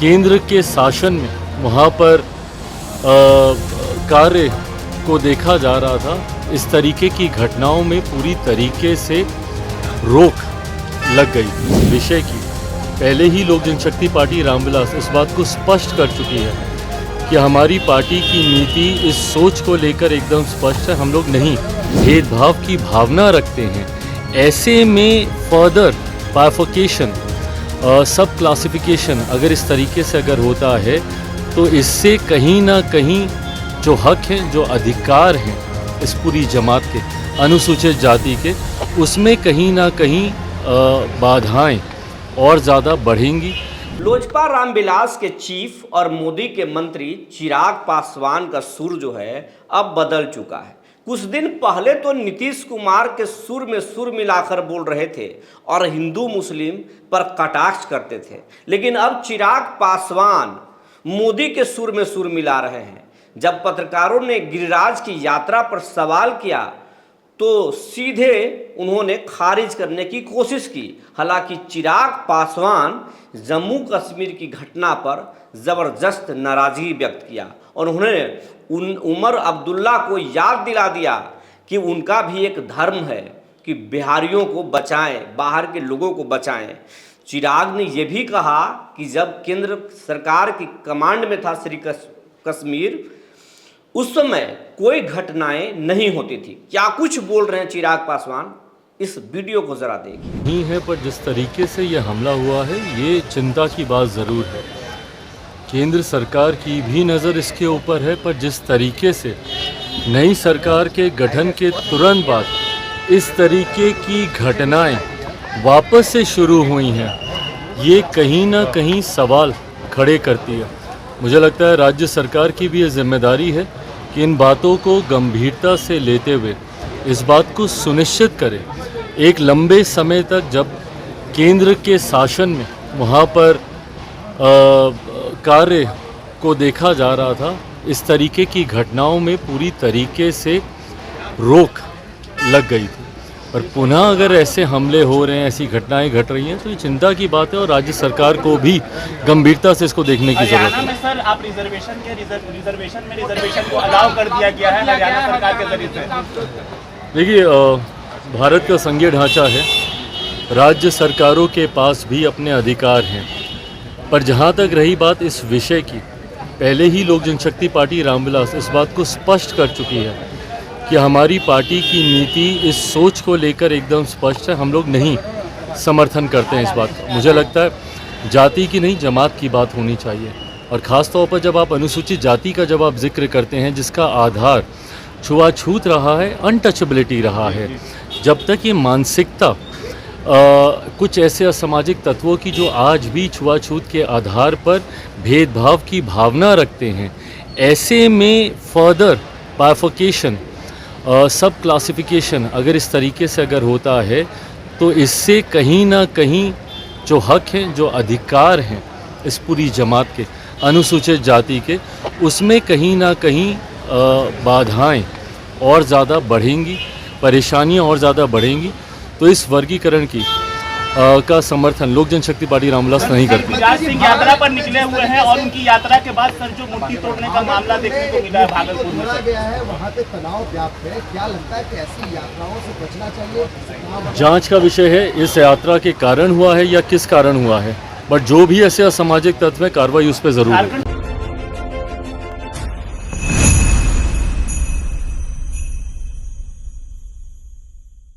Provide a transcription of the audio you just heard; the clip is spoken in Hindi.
केंद्र के शासन में वहाँ पर कार्य को देखा जा रहा था। इस तरीके की घटनाओं में पूरी तरीके से रोक लग गई। विषय की पहले ही लोक जनशक्ति पार्टी रामविलास इस बात को स्पष्ट कर चुकी है कि हमारी पार्टी की नीति इस सोच को लेकर एकदम स्पष्ट है। हम लोग नहीं भेदभाव की भावना रखते हैं। ऐसे में फर्दर बाइफर्केशन सब क्लासिफिकेशन अगर इस तरीके से अगर होता है तो इससे कहीं ना कहीं जो हक हैं, जो अधिकार हैं इस पूरी जमात के, अनुसूचित जाति के, उसमें कहीं ना कहीं बाधाएं और ज़्यादा बढ़ेंगी। लोजपा रामविलास के चीफ और मोदी के मंत्री चिराग पासवान का सुर जो है अब बदल चुका है। कुछ दिन पहले तो नीतीश कुमार के सुर में सुर मिलाकर बोल रहे थे और हिंदू मुस्लिम पर कटाक्ष करते थे, लेकिन अब चिराग पासवान मोदी के सुर में सुर मिला रहे हैं। जब पत्रकारों ने गिरिराज की यात्रा पर सवाल किया तो सीधे उन्होंने खारिज करने की कोशिश की। हालांकि चिराग पासवान जम्मू कश्मीर की घटना पर ज़बरदस्त नाराज़गी व्यक्त किया और उन्होंने उमर अब्दुल्ला को याद दिला दिया कि उनका भी एक धर्म है कि बिहारियों को बचाएं, बाहर के लोगों को बचाएं। चिराग ने यह भी कहा कि जब केंद्र सरकार की कमांड में था श्री कश्मीर, उस समय कोई घटनाएं नहीं होती थी। क्या कुछ बोल रहे हैं चिराग पासवान, इस वीडियो को जरा देखिए। नहीं है, पर जिस तरीके से ये हमला हुआ है ये चिंता की बात ज़रूर है। केंद्र सरकार की भी नज़र इसके ऊपर है, पर जिस तरीके से नई सरकार के गठन के तुरंत बाद इस तरीके की घटनाएं वापस से शुरू हुई हैं, ये कहीं ना कहीं सवाल खड़े करती है। मुझे लगता है राज्य सरकार की भी ये जिम्मेदारी है कि इन बातों को गंभीरता से लेते हुए इस बात को सुनिश्चित करें। एक लंबे समय तक जब केंद्र के शासन में वहाँ पर कार्य को देखा जा रहा था, इस तरीके की घटनाओं में पूरी तरीके से रोक लग गई थी। और पुनः अगर ऐसे हमले हो रहे हैं, ऐसी घटनाएं घट रही हैं, तो ये चिंता की बात है और राज्य सरकार को भी गंभीरता से इसको देखने की जरूरत है। हरियाणा में सर आप रिजर्वेशन को अलाउ कर दिया गया है हरियाणा सरकार के जरिए से। देखिए, भारत का संघीय ढांचा है, राज्य सरकारों के पास भी अपने अधिकार हैं, पर जहाँ तक रही बात इस विषय की, पहले ही लोक जनशक्ति पार्टी रामविलास इस बात को स्पष्ट कर चुकी है कि हमारी पार्टी की नीति इस सोच को लेकर एकदम स्पष्ट है। हम लोग नहीं समर्थन करते हैं इस बात का। मुझे लगता है जाति की नहीं, जमात की बात होनी चाहिए। और ख़ास तौर पर जब आप अनुसूचित जाति का जब आप जिक्र करते हैं, जिसका आधार छुआछूत रहा है, अनटचेबिलिटी रहा है, जब तक ये मानसिकता कुछ ऐसे असामाजिक तत्वों की जो आज भी छुआछूत के आधार पर भेदभाव की भावना रखते हैं, ऐसे में फर्दर बाइफर्केशन सब क्लासिफिकेशन अगर इस तरीके से अगर होता है तो इससे कहीं ना कहीं जो हक हैं, जो अधिकार हैं इस पूरी जमात के, अनुसूचित जाति के, उसमें कहीं ना कहीं बाधाएं और ज़्यादा बढ़ेंगी, परेशानियां और ज़्यादा बढ़ेंगी। तो इस वर्गीकरण की का समर्थन लोक जनशक्ति पार्टी रामविलास नहीं करती। गिरिराज सिंह यात्रा पर निकले हुए हैं और उनकी यात्रा के बाद सर जो मूर्ति तोड़ने का मामला देखने को मिला है भागलपुर में गया है, वहाँ पे तनाव व्याप्त है। क्या लगता है कि ऐसी यात्राओं से बचना चाहिए? जांच का विषय है इस यात्रा के कारण हुआ है या किस कारण हुआ है, बट जो भी ऐसे असामाजिक तत्व है, कार्रवाई उस पर जरूर है।